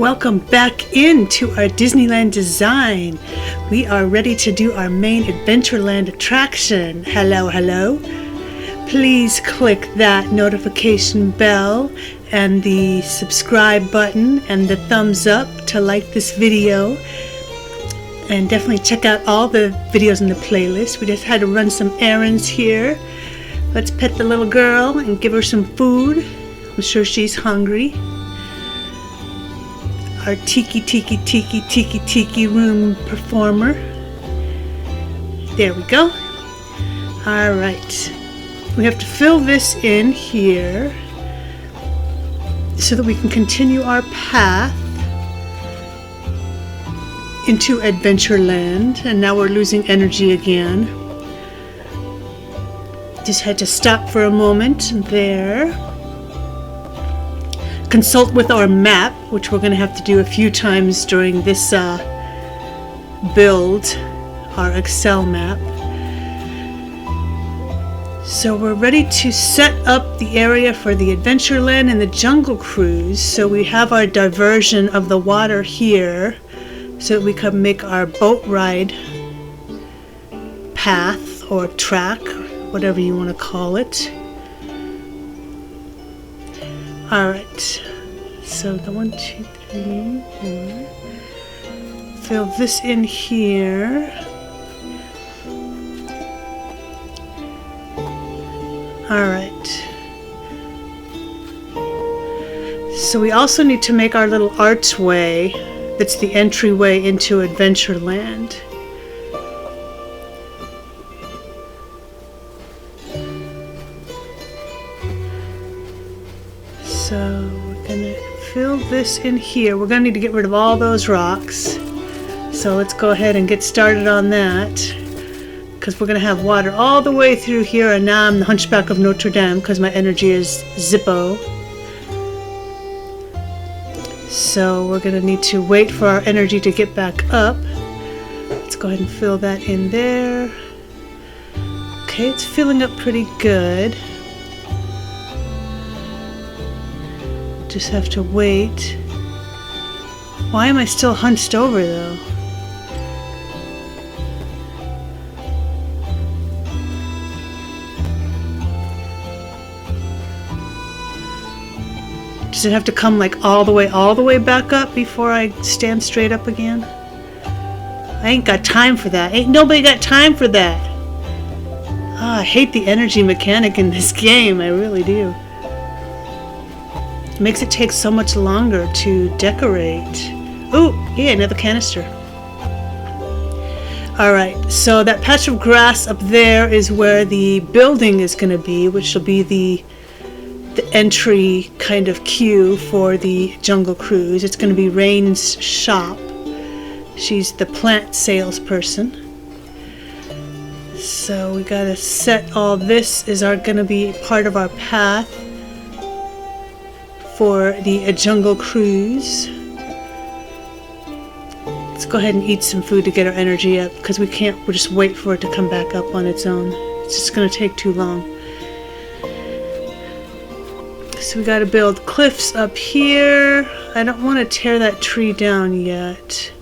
welcome back into our Disneyland design. We are ready to do our main Adventureland attraction. Hello, hello. Please click that notification bell and the subscribe button and the thumbs up to like this video. And definitely check out all the videos in the playlist. We just had to run some errands here. Let's pet the little girl and give her some food. I'm sure she's hungry. Our tiki room performer. There we go. Alright. We have to fill this in here so that we can continue our path into Adventureland. And now we're losing energy again. Just had to stop for a moment there. Consult with our map, which we're going to have to do a few times during this build, our Excel map. So we're ready to set up the area for the Adventureland and the Jungle Cruise. So we have our diversion of the water here so that we can make our boat ride path or track, whatever you want to call it. Alright, so the 1, 2, 3, 4. Fill this in here. Alright. So we also need to make our little archway that's the entryway into Adventureland. So we're gonna fill this in here. We're gonna need to get rid of all those rocks. So let's go ahead and get started on that, because we're gonna have water all the way through here, and now I'm the Hunchback of Notre Dame because my energy is Zippo. So we're gonna need to wait for our energy to get back up. Let's go ahead and fill that in there. Okay, it's filling up pretty good. Just have to wait. Why am I still hunched over though? Does it have to come like all the way back up before I stand straight up again? I ain't got time for that. Ain't nobody got time for that. Oh, I hate the energy mechanic in this game. I really do. It makes it take so much longer to decorate. Ooh, yeah, another canister. Alright, so that patch of grass up there is where the building is going to be, which will be the entry kind of queue for the Jungle Cruise. It's going to be Rain's shop. She's the plant salesperson. So we got to set all this is going to be part of our path for the Jungle Cruise. Let's go ahead and eat some food to get our energy up, because we'll just wait for it to come back up on its own. It's just going to take too long. So we got to build cliffs up here. I don't want to tear that tree down yet.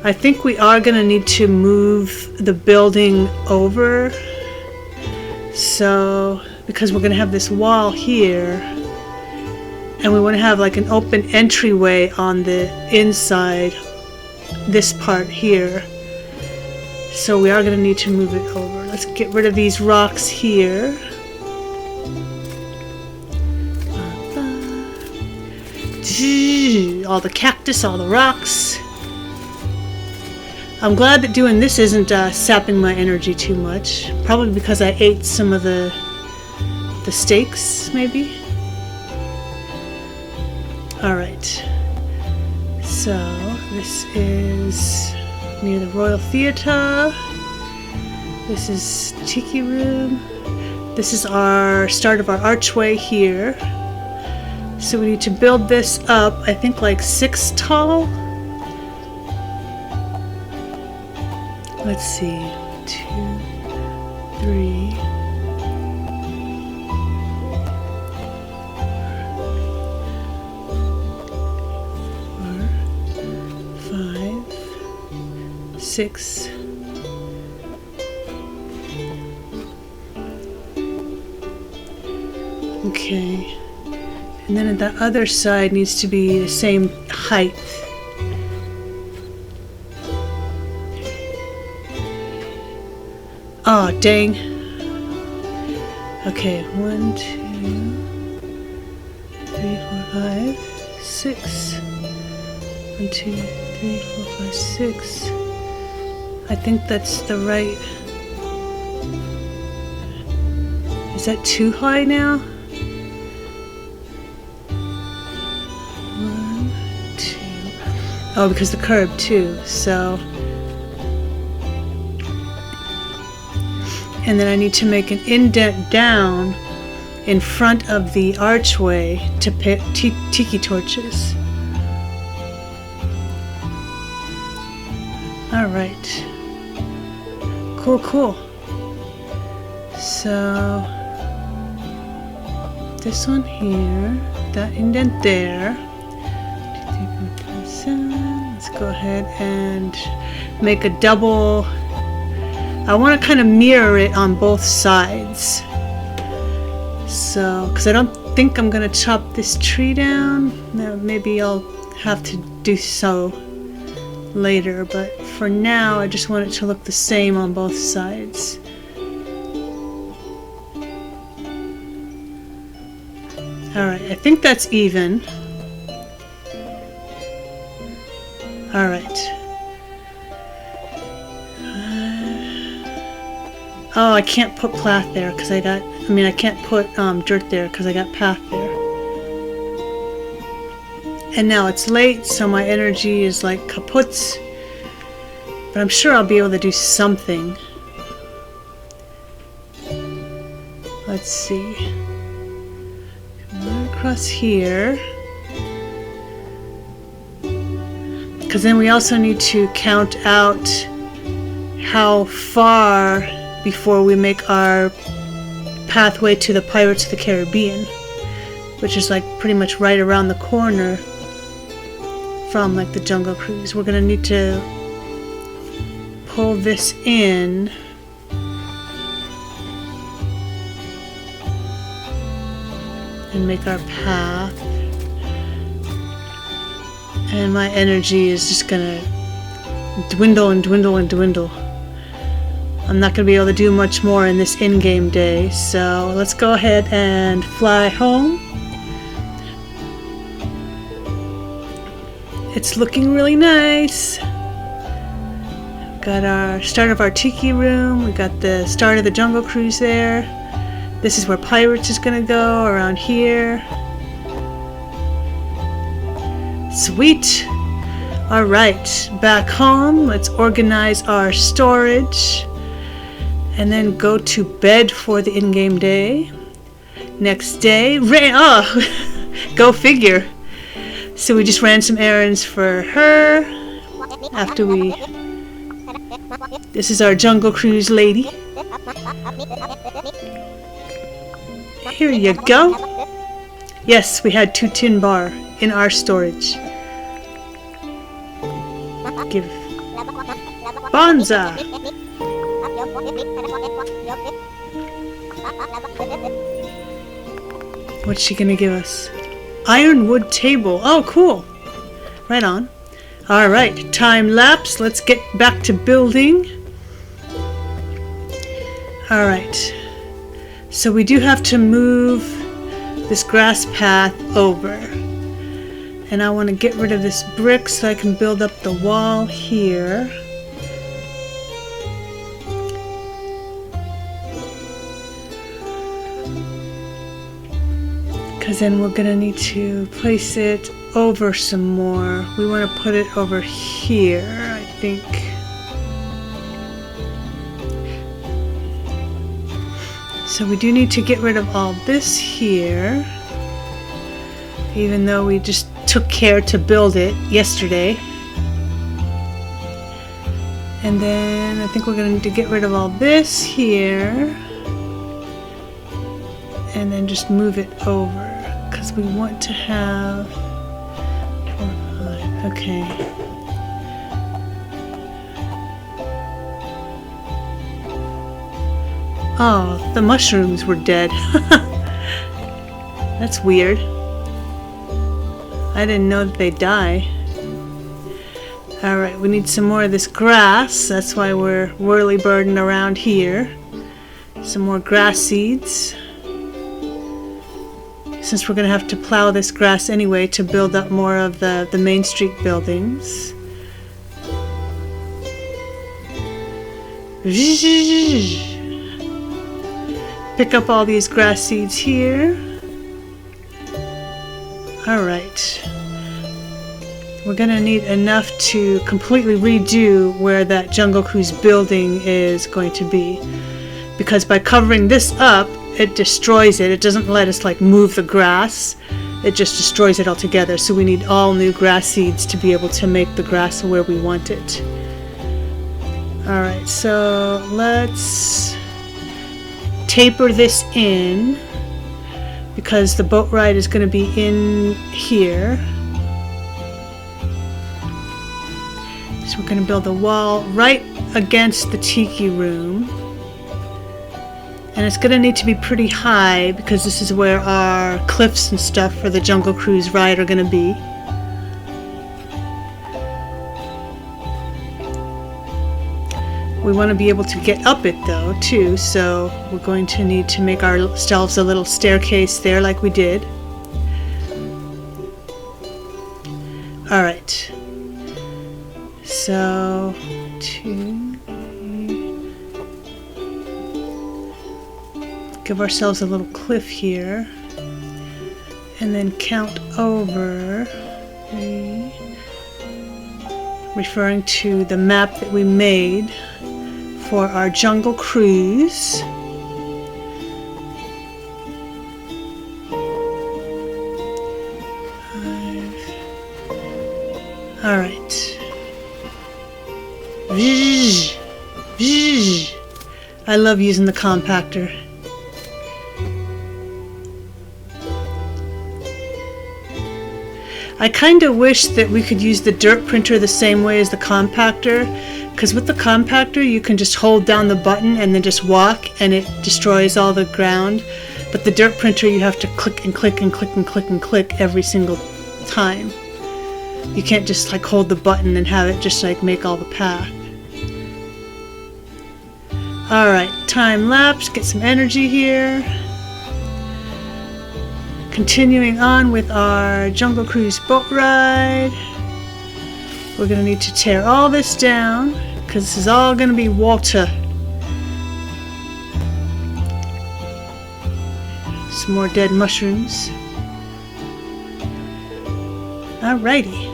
I think we are going to need to move the building over. So, because we're going to have this wall here, and we want to have like an open entryway on the inside, this part here. So we are going to need to move it over. Let's get rid of these rocks here. All the cactus, all the rocks. I'm glad that doing this isn't sapping my energy too much. Probably because I ate some of the steaks, maybe. Alright, so this is near the Royal Theatre. This is Tiki Room. This is our start of our archway here. So we need to build this up, I think like 6 tall. Let's see, 2, 3. 4, 6. Okay. And then the other side needs to be the same height. Oh, dang. Okay, 1, 2, 3, 4, 5, 6. 1, 2, 3, 4, 5, 6. I think that's the right. Is that too high now? 1, 2. Oh, because the curb too. So. And then I need to make an indent down in front of the archway to put tiki torches. Alright. Cool, cool. So, this one here, that indent there. 2, 3, 4, 5, 7. Let's go ahead and make a double. I want to kind of mirror it on both sides. So, because I don't think I'm going to chop this tree down. No, maybe I'll have to do so later, but for now I just want it to look the same on both sides. Alright, I think that's even. Alright. Oh, I can't put path there because I can't put dirt there because I got path there. And now it's late, so my energy is like kaput. But I'm sure I'll be able to do something. Let's see. Come across here. Because then we also need to count out how far before we make our pathway to the Pirates of the Caribbean, which is like pretty much right around the corner from like the Jungle Cruise. We're gonna need to pull this in and make our path, and my energy is just gonna dwindle and dwindle and dwindle. I'm not going to be able to do much more in this in-game day, so let's go ahead and fly home. It's looking really nice. Got our start of our tiki room. We got the start of the Jungle Cruise there. This is where Pirates is going to go, around here. Sweet. Alright, back home. Let's organize our storage. And then go to bed for the in-game day. Next day, go figure. So we just ran some errands for her. After we... This is our Jungle Cruise lady. Here you go. Yes, we had 2 tin bar in our storage. Give. Bonza! What's she gonna give us? Ironwood table. Oh, cool. Right on. Alright, time lapse. Let's get back to building. Alright. So we do have to move this grass path over. And I want to get rid of this brick so I can build up the wall here. Because then we're going to need to place it over some more. We want to put it over here, I think. So we do need to get rid of all this here. Even though we just took care to build it yesterday. And then I think we're going to need to get rid of all this here. And then just move it over. Because we want to have 4, 5. Okay. Oh, the mushrooms were dead. That's weird. I didn't know that they die. Alright, we need some more of this grass. That's why we're whirly-birding around here. Some more grass seeds. Since we're going to have to plow this grass anyway to build up more of the Main Street buildings. Pick up all these grass seeds here. Alright. We're going to need enough to completely redo where that Jungle Cruise building is going to be. Because by covering this up, it destroys it. It doesn't let us like move the grass. It just destroys it altogether. So we need all new grass seeds to be able to make the grass where we want it. Alright, so let's taper this in because the boat ride is going to be in here. So we're going to build a wall right against the tiki room. And it's going to need to be pretty high because this is where our cliffs and stuff for the Jungle Cruise ride are going to be. We want to be able to get up it though too, so we're going to need to make ourselves a little staircase there like we did. Alright, so 2, 3. Give ourselves a little cliff here and then count over 3, referring to the map that we made for our Jungle Cruise. Alright. I love using the compactor. I kind of wish that we could use the dirt printer the same way as the compactor, because with the compactor you can just hold down the button and then just walk and it destroys all the ground, but the dirt printer you have to click and click and click and click and click every single time. You can't just like hold the button and have it just like make all the path. Alright, time lapse, get some energy here. Continuing on with our Jungle Cruise boat ride. We're going to need to tear all this down because this is all going to be water. Some more dead mushrooms. Alrighty.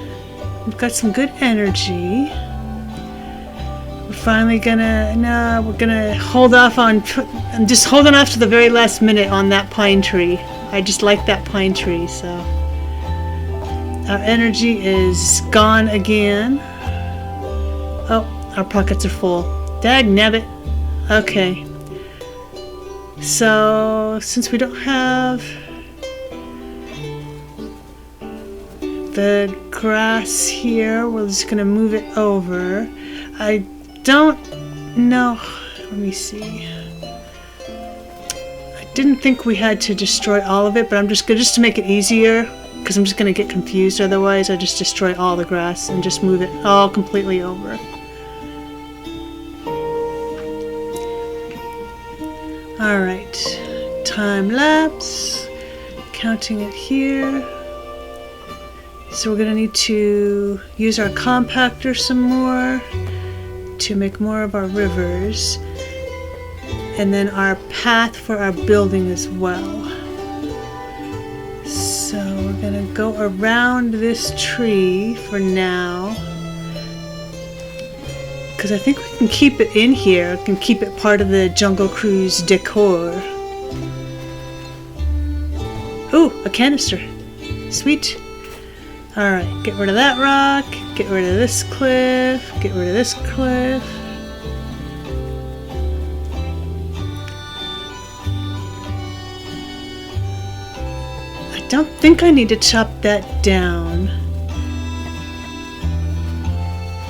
We've got some good energy. We're finally gonna, we're gonna hold off on, I'm just holding off to the very last minute on that pine tree. I just like that pine tree, so. Our energy is gone again. Oh, our pockets are full. Dagnabbit. Okay. So, since we don't have the grass here, we're just going to move it over. I don't know. Let me see. I didn't think we had to destroy all of it, but I'm just to make it easier, because I'm just going to get confused otherwise. I just destroy all the grass and just move it all completely over. Alright, time lapse, counting it here. So we're going to need to use our compactor some more to make more of our rivers, and then our path for our building as well. So we're going to go around this tree for now, because I think we can keep it in here. We can keep it part of the Jungle Cruise decor. Ooh, a canister. Sweet. Alright, get rid of that rock, get rid of this cliff, get rid of this cliff. I don't think I need to chop that down.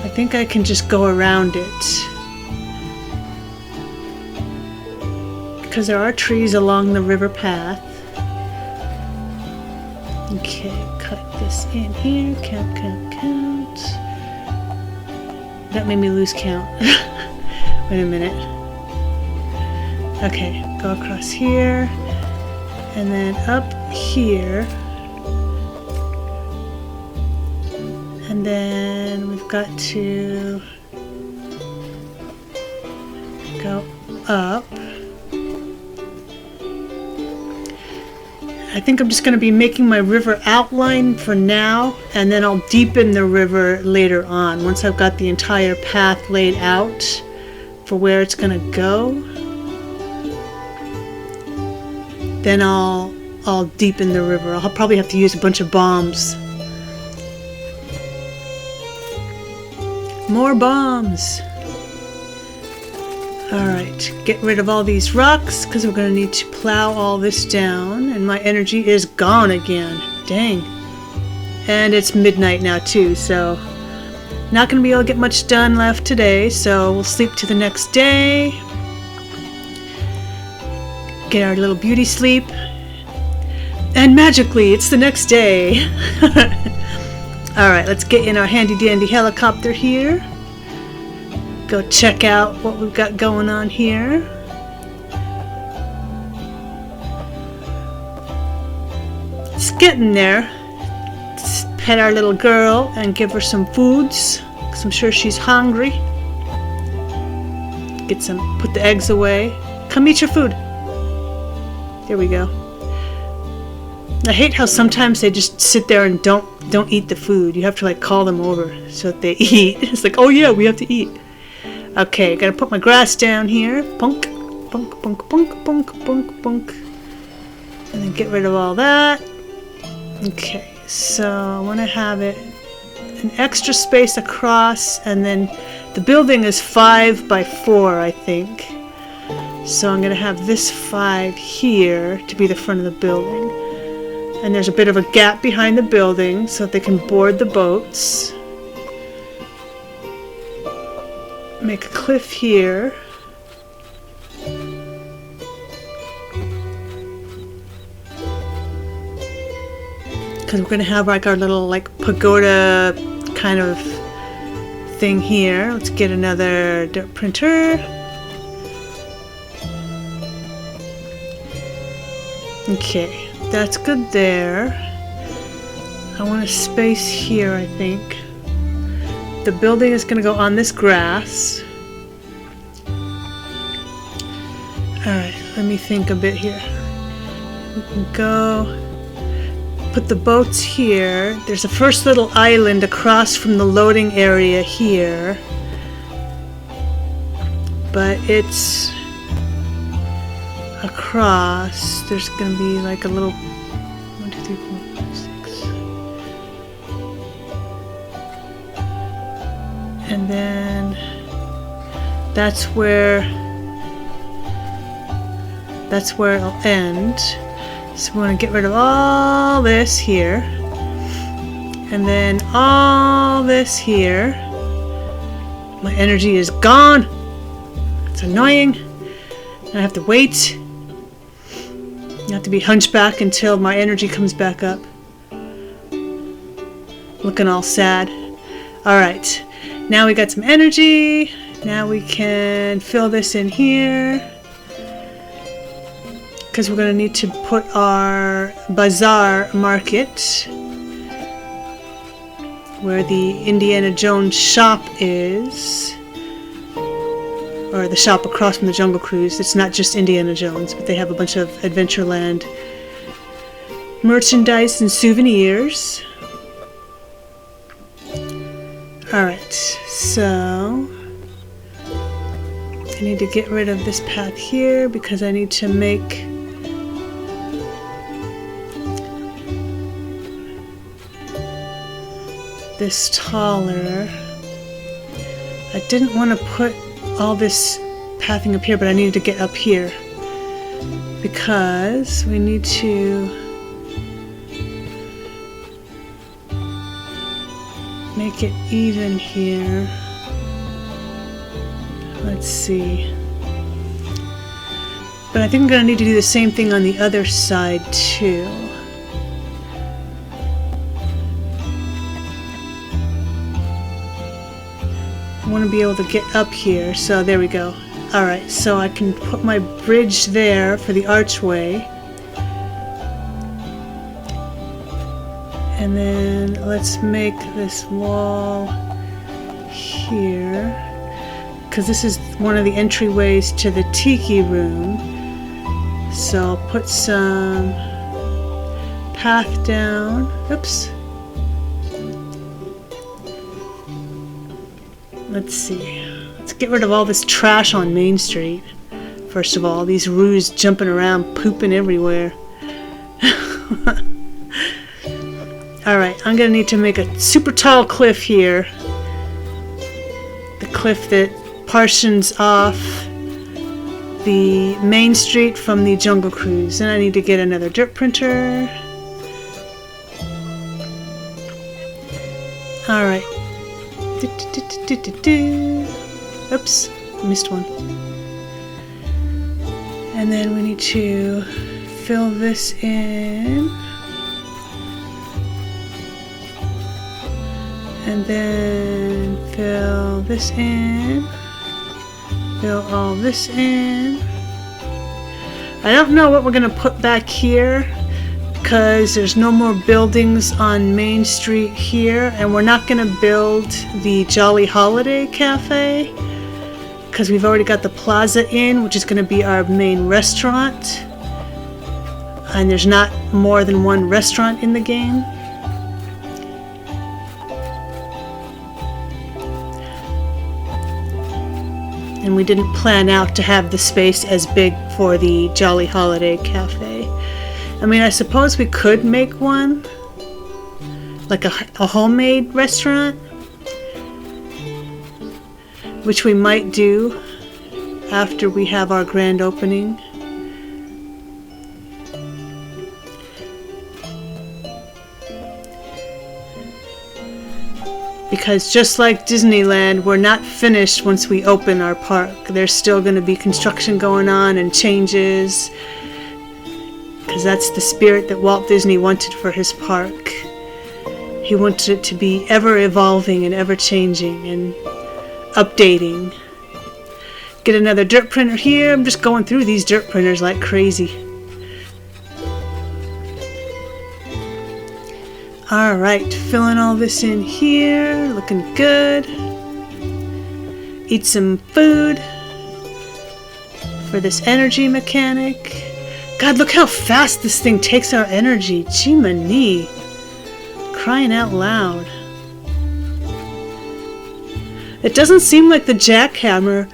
I think I can just go around it. because there are trees along the river path. Okay, cut this in here. Count, count, count. That made me lose count. Wait a minute. Okay, go across here. And then up here. And then we've got to go up. I think I'm just going to be making my river outline for now, and then I'll deepen the river later on once I've got the entire path laid out for where it's going to go. Then I'll deepen the river. I'll probably have to use a bunch of bombs. More bombs. Alright, get rid of all these rocks because we're going to need to plow all this down, and my energy is gone again. Dang. And it's midnight now too, so not going to be able to get much done left today, so we'll sleep to the next day. Get our little beauty sleep. And magically, it's the next day. Alright, let's get in our handy dandy helicopter here. Go check out what we've got going on here. It's getting there. Let's pet our little girl and give her some foods, because I'm sure she's hungry. Get some, put the eggs away. Come eat your food. There we go. I hate how sometimes they just sit there and don't eat the food. You have to like call them over so that they eat. It's like, oh yeah, we have to eat. Okay, gotta put my grass down here. Punk, punk, punk, punk, punk, punk, punk. And then get rid of all that. Okay, so I want to have it an extra space across, and then the building is 5 by 4, I think. So I'm gonna have this 5 here to be the front of the building. And there's a bit of a gap behind the building so that they can board the boats. Make a cliff here. Because we're going to have like our little like pagoda kind of thing here. Let's get another dirt printer. Okay, that's good there. I want a space here, I think. The building is going to go on this grass. Alright, let me think a bit here. We can go put the boats here. There's a first little island across from the loading area here. But it's across. There's going to be like a little 1, 2, 3, 4, 5, 6. And then that's where it'll end. So we want to get rid of all this here, and then all this here. My energy is gone. It's annoying. I have to wait. I have to be hunchback until my energy comes back up. Looking all sad. Alright. Now we got some energy. Now we can fill this in here. Because we're going to need to put our bazaar market where the Indiana Jones shop is. Or the shop across from the Jungle Cruise. It's not just Indiana Jones, but they have a bunch of Adventureland merchandise and souvenirs. Alright, so I need to get rid of this path here because I need to make this taller. I didn't want to put all this pathing up here, but I needed to get up here because we need to make it even here. Let's see. But I think I'm going to need to do the same thing on the other side too. I want to be able to get up here, so there we go. Alright, so I can put my bridge there for the archway. And then let's make this wall here, because this is one of the entryways to the tiki room. So I'll put some path down. Oops. Let's see. Let's get rid of all this trash on Main Street. First of all, these roos jumping around, pooping everywhere. Alright, I'm gonna need to make a super tall cliff here. The cliff that partitions off the Main Street from the Jungle Cruise. And I need to get another dirt printer. Alright. Oops, missed one. And then we need to fill this in. And then fill this in. Fill all this in. I don't know what we're going to put back here, because there's no more buildings on Main Street here, and we're not going to build the Jolly Holiday Cafe because we've already got the Plaza Inn, which is going to be our main restaurant, and there's not more than one restaurant in the game. And we didn't plan out to have the space as big for the Jolly Holiday Cafe. I mean, I suppose we could make one, like a homemade restaurant, which we might do after we have our grand opening. Because just like Disneyland, we're not finished once we open our park. There's still going to be construction going on and changes, because that's the spirit that Walt Disney wanted for his park. He wanted it to be ever evolving and ever changing and updating. Get another dirt printer here. I'm just going through these dirt printers like crazy. Alright, filling all this in here, looking good. Eat some food for this energy mechanic. God, look how fast this thing takes our energy. Jiminy. Crying out loud. It doesn't seem like the jackhammer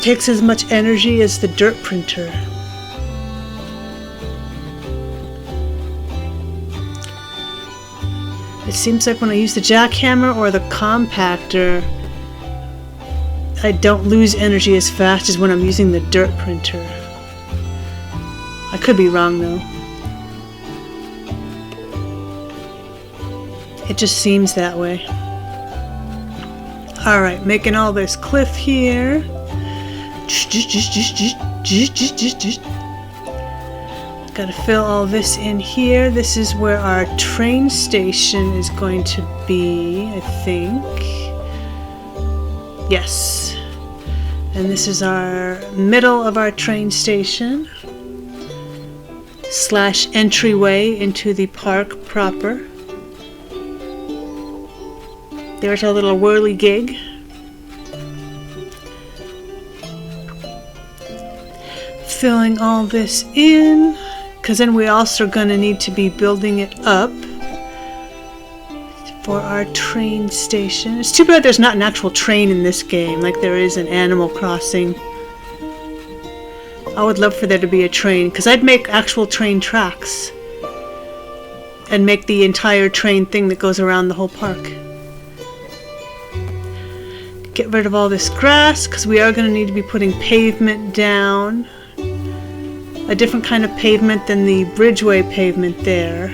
takes as much energy as the dirt printer. It seems like when I use the jackhammer or the compactor, I don't lose energy as fast as when I'm using the dirt printer. I could be wrong though. It just seems that way. Alright, making all this cliff here. Gotta fill all this in here. This is where our train station is going to be, I think. Yes. And this is our middle of our train station / entryway into the park proper. There's our little whirligig. Filling all this in, because then we're also going to need to be building it up for our train station. It's too bad there's not an actual train in this game like there is in Animal Crossing. I would love for there to be a train, because I'd make actual train tracks and make the entire train thing that goes around the whole park. Get rid of all this grass, because we are going to need to be putting pavement down. A different kind of pavement than the bridgeway pavement there.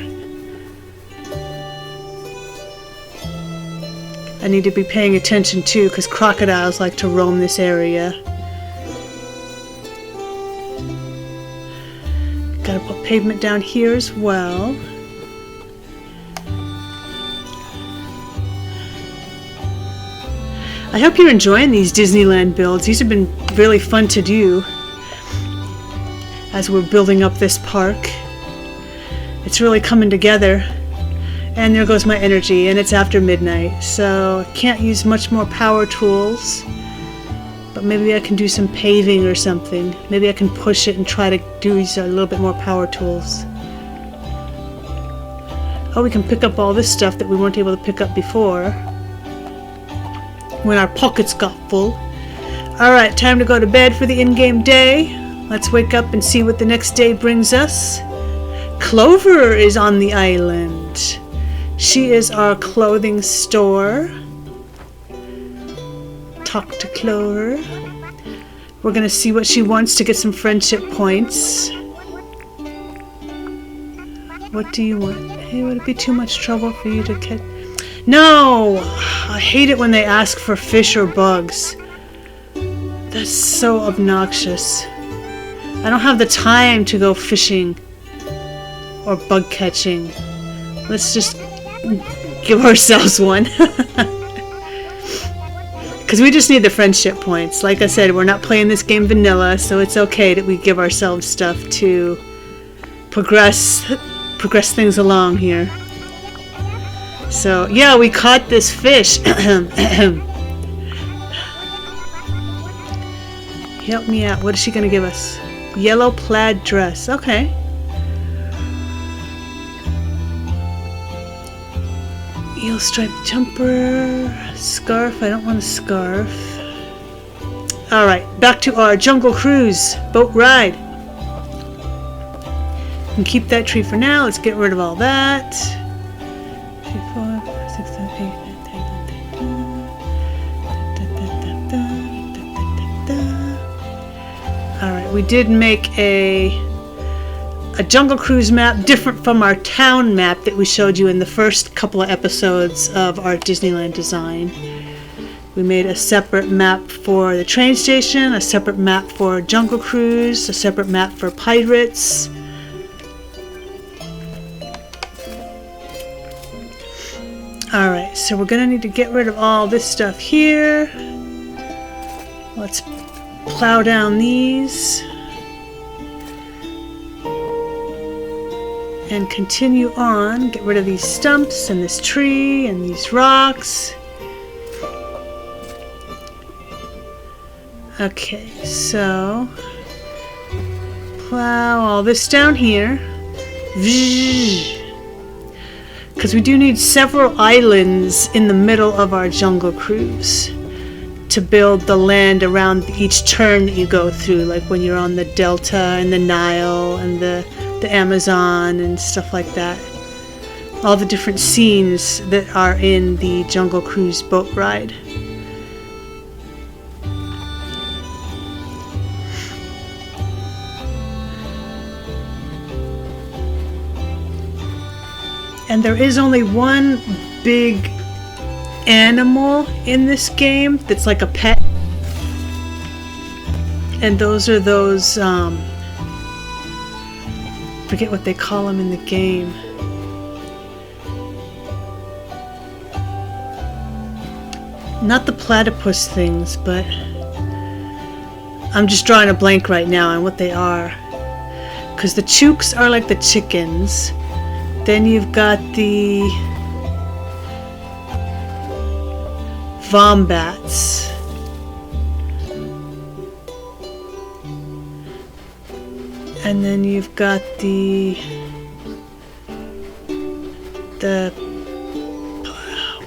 I need to be paying attention too, because crocodiles like to roam this area. Gotta put pavement down here as well. I hope you're enjoying these Disneyland builds. These have been really fun to do as we're building up this park. It's really coming together. And there goes my energy, and it's after midnight, so I can't use much more power tools. But maybe I can do some paving or something. Maybe I can push it and try to use a little bit more power tools. Oh, we can pick up all this stuff that we weren't able to pick up before when our pockets got full. Alright, time to go to bed for the in-game day. Let's wake up and see what the next day brings us. Clover is on the island. She is our clothing store. Talk to Clover. We're gonna see what she wants to get some friendship points. What do you want? Hey, would it be too much trouble for you to catch? No! I hate it when they ask for fish or bugs. That's so obnoxious. I don't have the time to go fishing or bug catching. Let's just give ourselves one. Because we just need the friendship points. Like I said, we're not playing this game vanilla, so it's okay that we give ourselves stuff to progress things along here. So, yeah, we caught this fish. Help me out. What is she going to give us? Yellow plaid dress. Okay. Eel striped jumper. Scarf. I don't want a scarf. Alright, back to our jungle cruise. Boat ride. We can keep that tree for now. Let's get rid of all that. 3, 4, 6, 7, 8, 9, 10, Alright, we did make a jungle cruise map different from our town map that we showed you in the first couple of episodes of our Disneyland design. We made a separate map for the train station, a separate map for jungle cruise, a separate map for pirates. Alright, so we're gonna need to get rid of all this stuff here. Let's plow down these and continue on. Get rid of these stumps and this tree and these rocks. Okay, so plow all this down here. Because we do need several islands in the middle of our jungle cruise to build the land around each turn that you go through, like when you're on the Delta and the Nile and the Amazon and stuff like that. All the different scenes that are in the jungle cruise boat ride. And there is only one big animal in this game that's like a pet. And those are those, forget what they call them in the game. Not the platypus things, but I'm just drawing a blank right now on what they are. Because the chooks are like the chickens. Then you've got the wombats. And then you've got the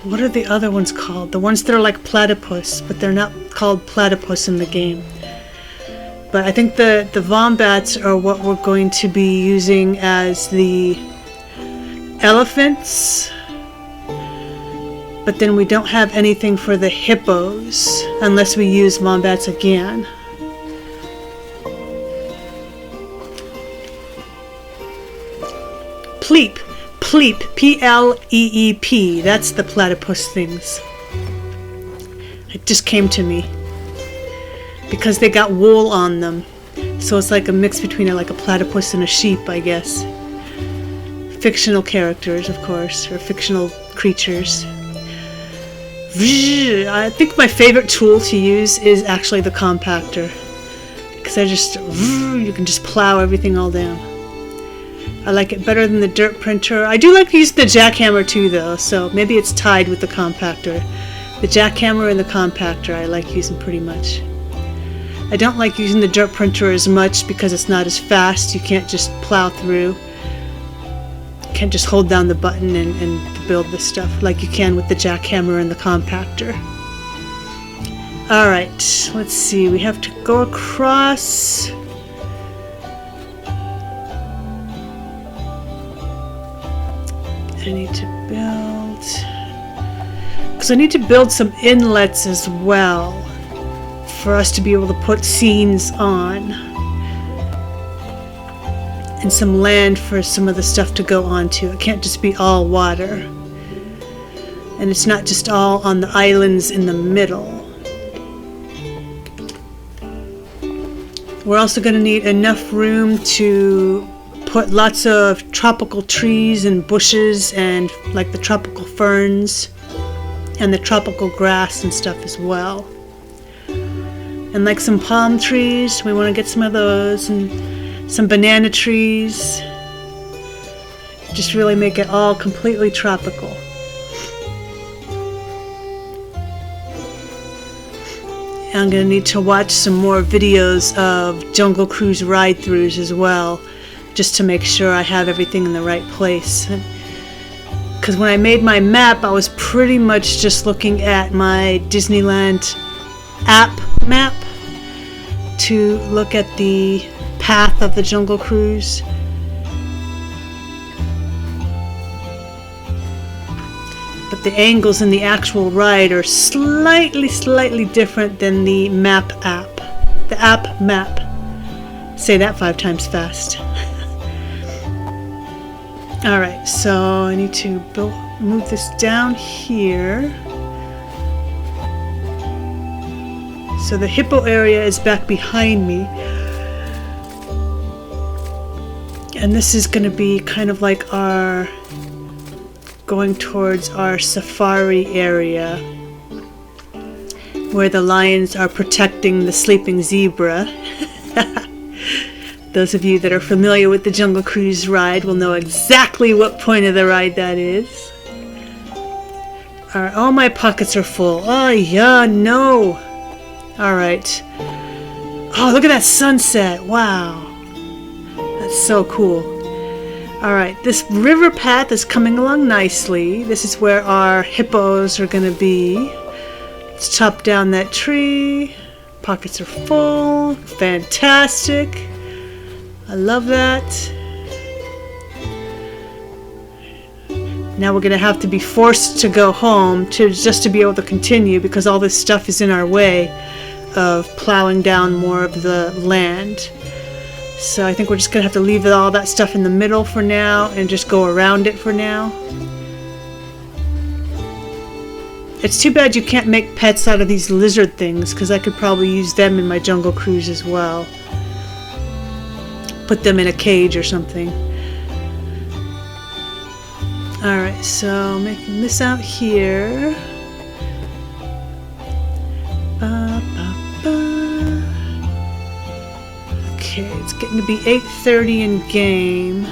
what are the other ones called? The ones that are like platypus, but they're not called platypus in the game. But I think the wombats are what we're going to be using as the elephants. But then we don't have anything for the hippos unless we use wombats again. Pleep. Pleep. P-L-E-E-P. That's the platypus things. It just came to me. Because they got wool on them. So it's like a mix between like a platypus and a sheep, I guess. Fictional characters, of course, or fictional creatures. I think my favorite tool to use is actually the compactor, because you can just plow everything all down. I like it better than the dirt printer. I do like to use the jackhammer too, though, so maybe it's tied with the compactor. The jackhammer and the compactor I like using pretty much. I don't like using the dirt printer as much because it's not as fast. You can't just plow through. You can't just hold down the button and build this stuff like you can with the jackhammer and the compactor. Alright, let's see. We have to go across. I need to build, because I need to build some inlets as well for us to be able to put scenes on, and some land for some of the stuff to go onto. It can't just be all water, and it's not just all on the islands in the middle. We're also going to need enough room to put lots of tropical trees and bushes and like the tropical ferns and the tropical grass and stuff as well. And like some palm trees, we want to get some of those, and some banana trees. Just really make it all completely tropical. I'm going to need to watch some more videos of Jungle Cruise ride-throughs as well, just to make sure I have everything in the right place. Because when I made my map, I was pretty much just looking at my Disneyland app map to look at the path of the Jungle Cruise. But the angles in the actual ride are slightly different than the map app. The app map. Say that 5 times fast. Alright, so I need to move this down here. So the hippo area is back behind me. And this is going to be kind of like our going towards our safari area, where the lions are protecting the sleeping zebra. Those of you that are familiar with the Jungle Cruise ride will know exactly what point of the ride that is. Alright, all my pockets are full. Oh yeah, no. Alright. Oh, look at that sunset. Wow. That's so cool. Alright, this river path is coming along nicely. This is where our hippos are going to be. Let's chop down that tree. Pockets are full. Fantastic. I love that. Now we're going to have to be forced to go home just to be able to continue, because all this stuff is in our way of plowing down more of the land. So I think we're just going to have to leave all that stuff in the middle for now and just go around it for now. It's too bad you can't make pets out of these lizard things, because I could probably use them in my Jungle Cruise as well. Put them in a cage or something. Alright, so making this out here. Okay, it's getting to be 8:30 in game.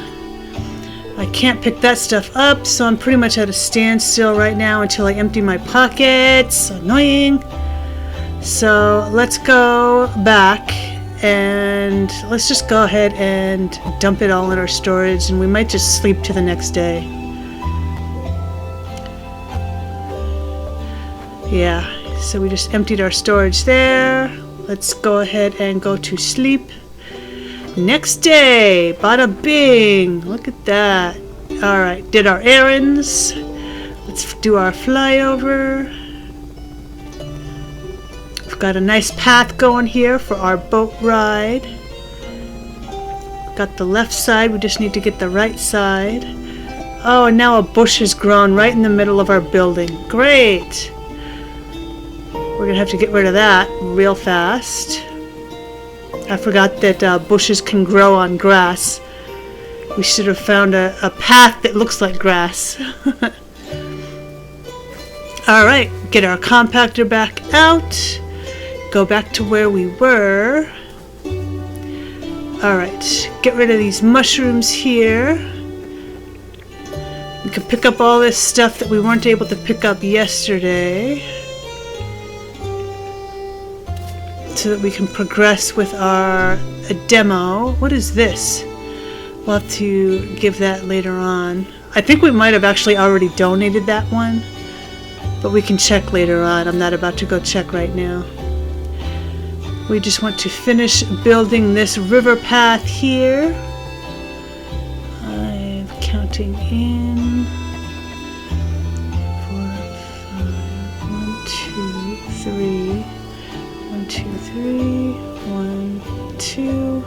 I can't pick that stuff up, so I'm pretty much at a standstill right now until I empty my pockets. Annoying. So let's go back and let's just go ahead and dump it all in our storage, and we might just sleep to the next day. Yeah, so we just emptied our storage there. Let's go ahead and go to sleep. Next day, bada bing, look at that. Alright, did our errands. Let's do our flyover. We've got a nice path going here for our boat ride. Got the left side, we just need to get the right side. Oh, and now a bush has grown right in the middle of our building. Great! We're gonna have to get rid of that real fast. I forgot that bushes can grow on grass. We should have found a path that looks like grass. Alright, get our compactor back out. Go back to where we were. Alright, get rid of these mushrooms here. We can pick up all this stuff that we weren't able to pick up yesterday, so that we can progress with our demo. What is this? We'll have to give that later on. I think we might have actually already donated that one, but we can check later on. I'm not about to go check right now. We just want to finish building this river path here. I'm counting in 4, 5, 1, 2, 3, 1, 2, 3, 1, 2,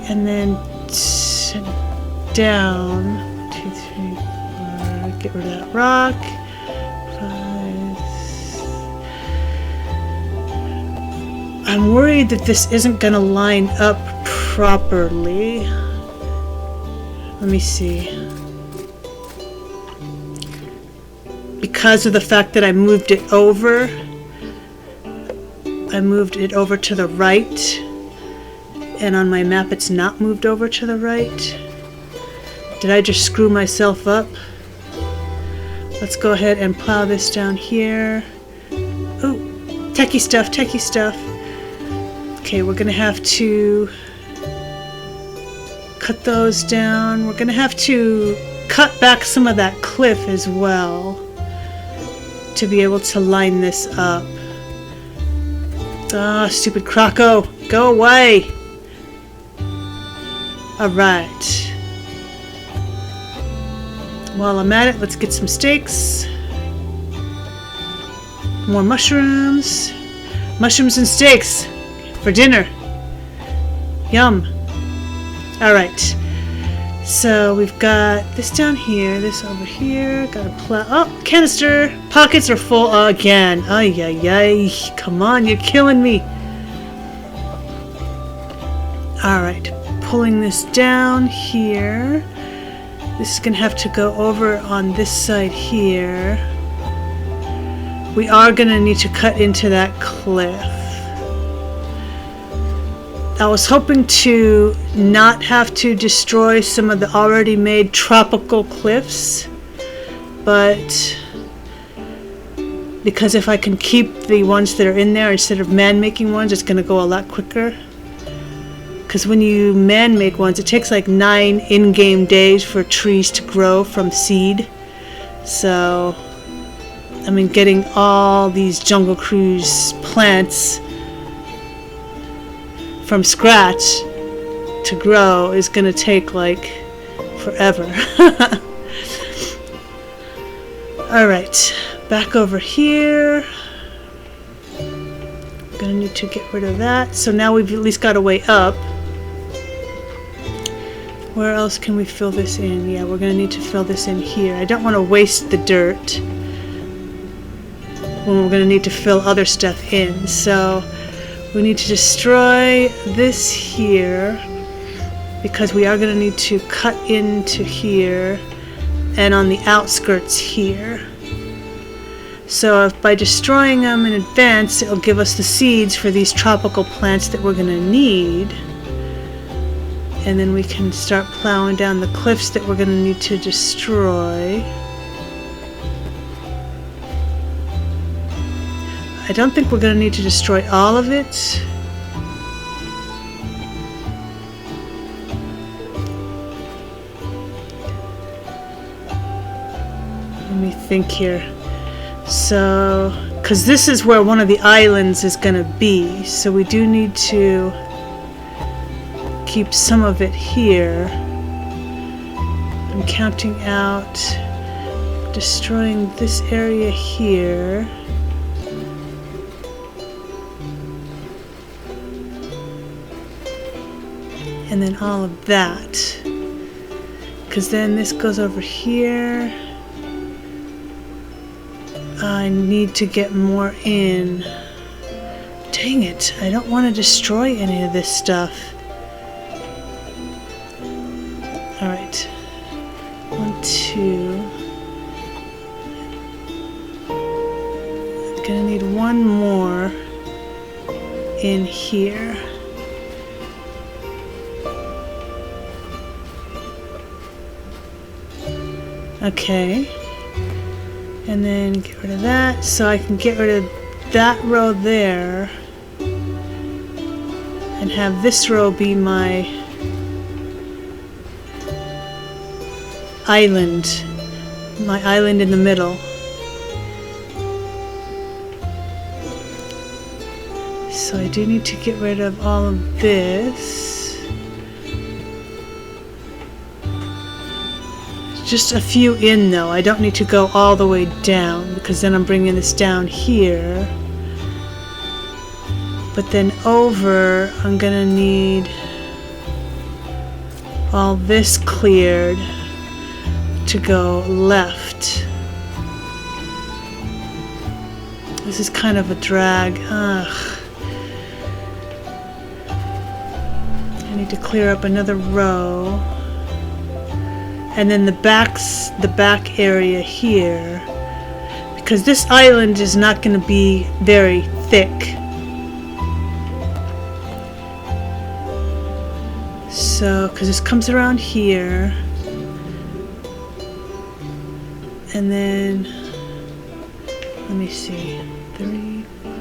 and then down. 1, 2, 3, 4. Get rid of that rock. 5. I'm worried that this isn't going to line up properly. Let me see. Because of the fact that I moved it over to the right, and on my map it's not moved over to the right. Did I just screw myself up? Let's go ahead and plow this down here. Oh, techie stuff, techie stuff. Okay, we're gonna have to cut those down. We're gonna have to cut back some of that cliff as well to be able to line this up. Ah, stupid Croco, go away! Alright. While I'm at it, let's get some steaks. More mushrooms. Mushrooms and steaks for dinner. Yum. Alright. So we've got this down here, this over here. Got a oh, canister. Pockets are full again. Ay, ay, ay. Come on, you're killing me. Alright. Pulling this down here. This is going to have to go over on this side here. We are going to need to cut into that cliff. I was hoping to not have to destroy some of the already made tropical cliffs, but because if I can keep the ones that are in there instead of man-making ones, it's going to go a lot quicker. Because when you man-make ones, it takes like 9 in-game days for trees to grow from seed. So, I mean, getting all these Jungle Cruise plants from scratch to grow is going to take like forever. Alright, back over here. Gonna need to get rid of that. So now we've at least got a way up. Where else can we fill this in? Yeah, we're going to need to fill this in here. I don't want to waste the dirt when we're going to need to fill other stuff in. So we need to destroy this here because we are going to need to cut into here and on the outskirts here. So if by destroying them in advance, it'll give us the seeds for these tropical plants that we're going to need. And then we can start plowing down the cliffs that we're going to need to destroy. I don't think we're going to need to destroy all of it. Let me think here. So, because this is where one of the islands is going to be, so we do need to keep some of it here. I'm counting out, destroying this area here. And then all of that. Because then this goes over here. I need to get more in Dang it, I don't want to destroy any of this stuff. Alright. 1, 2. I'm gonna need one more in here. Okay. And then get rid of that, so I can get rid of that row there and have this row be my island in the middle. So I do need to get rid of all of this. Just a few in though. I don't need to go all the way down because then I'm bringing this down here. But then over, I'm gonna need all this cleared to go left. This is kind of a drag. Ugh. I need to clear up another row. And then the back area here, because this island is not going to be very thick. So, because this comes around here, and then, let me see, 3, 4,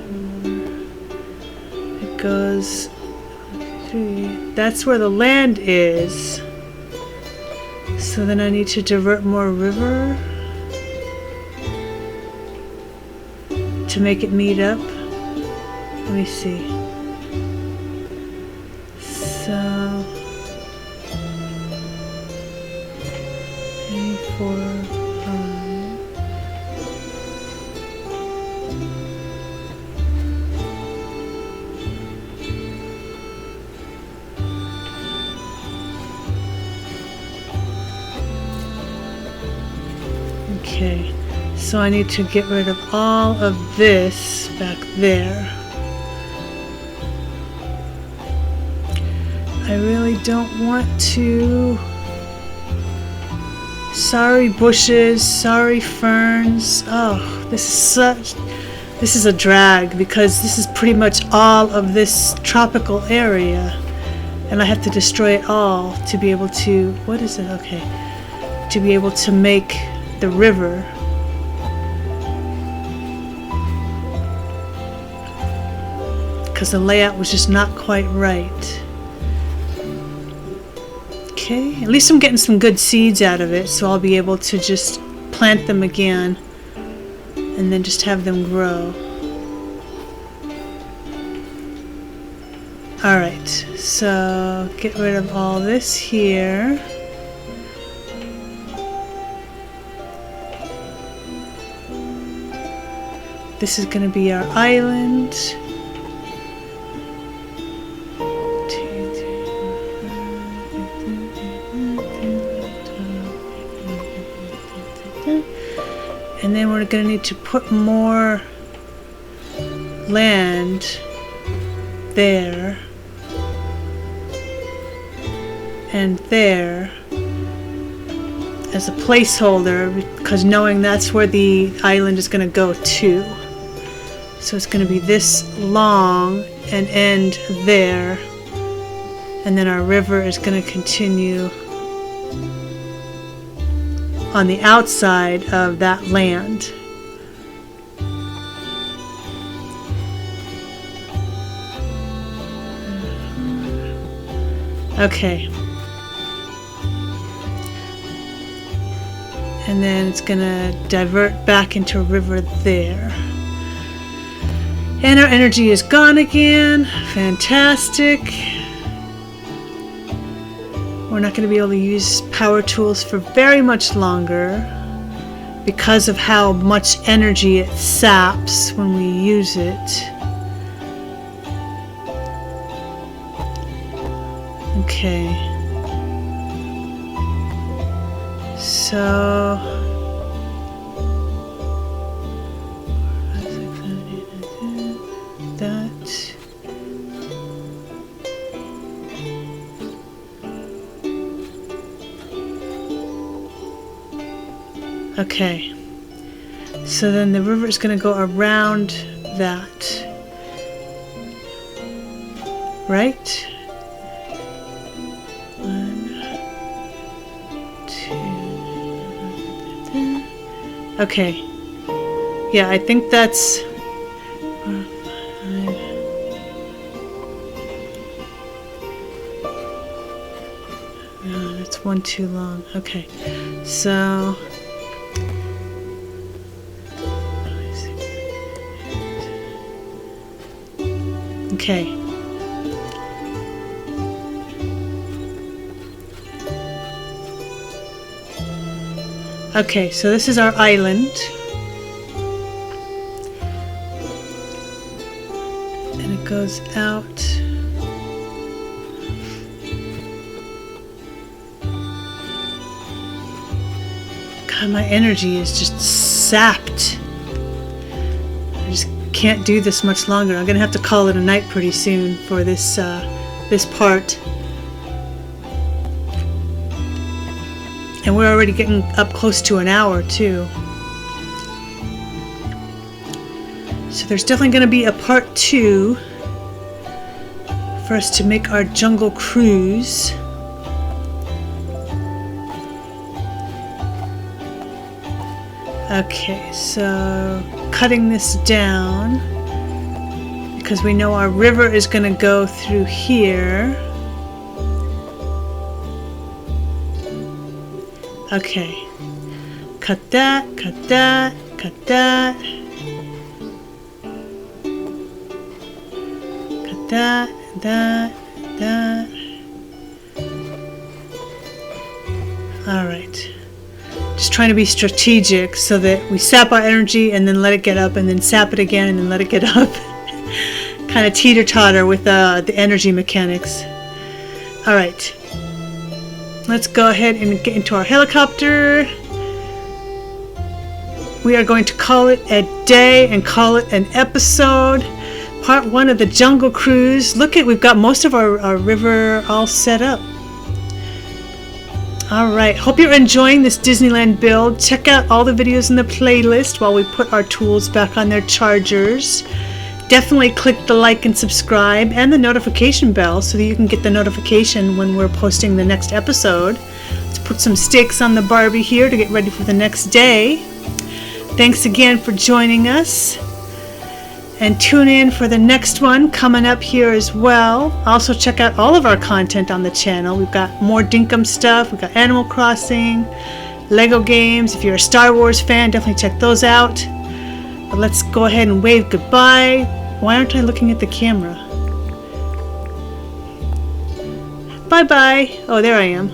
it goes 3, that's where the land is. So then I need to divert more river to make it meet up. Let me see. So 3, 4, 5. Okay, so I need to get rid of all of this back there. I really don't want to. Sorry bushes, sorry ferns. Oh, this is a drag because this is pretty much all of this tropical area. And I have to destroy it all to be able to, what is it? Okay. To be able to make the river. Because the layout was just not quite right. Okay, at least I'm getting some good seeds out of it, so I'll be able to just plant them again and then just have them grow. Alright, so get rid of all this here. This is going to be our island. 2, 3, 4, 5, and then we're going to need to put more land there and there as a placeholder, because knowing that's where the island is going to go to. So it's going to be this long and end there, and then our river is going to continue on the outside of that land. Okay. And then it's going to divert back into a river there. And our energy is gone again. Fantastic. We're not going to be able to use power tools for very much longer because of how much energy it saps when we use it. Okay. So that Okay. So then the river is going to go around that. Right? 1, 2. Okay. Yeah, I think that's 4, 5. No, that's one too long. Okay. So okay. Okay, so this is our island. And it goes out. God, my energy is just sapped. I just can't do this much longer. I'm gonna have to call it a night pretty soon for this this part. And we're already getting up close to an hour too. So there's definitely going to be a part 2 for us to make our jungle cruise. Okay, so cutting this down because we know our river is going to go through here. Okay, cut that, cut that, cut that, cut that, that. All right, just trying to be strategic so that we sap our energy and then let it get up and then sap it again and then let it get up. Kind of teeter-totter with the energy mechanics. All right. Let's go ahead and get into our helicopter. We are going to call it a day and call it an episode. Part 1 of the Jungle Cruise. Look at, we've got most of our river all set up. Alright, hope you're enjoying this Disneyland build. Check out all the videos in the playlist while we put our tools back on their chargers. Definitely click the like and subscribe and the notification bell so that you can get the notification when we're posting the next episode. Let's put some steaks on the Barbie here to get ready for the next day. Thanks again for joining us. And tune in for the next one coming up here as well. Also check out all of our content on the channel. We've got more Dinkum stuff. We've got Animal Crossing, Lego games. If you're a Star Wars fan, definitely check those out. But let's go ahead and wave goodbye. Why aren't I looking at the camera? Bye-bye. Oh, there I am.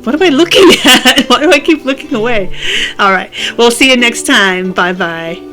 What am I looking at? Why do I keep looking away? All right. We'll see you next time. Bye-bye.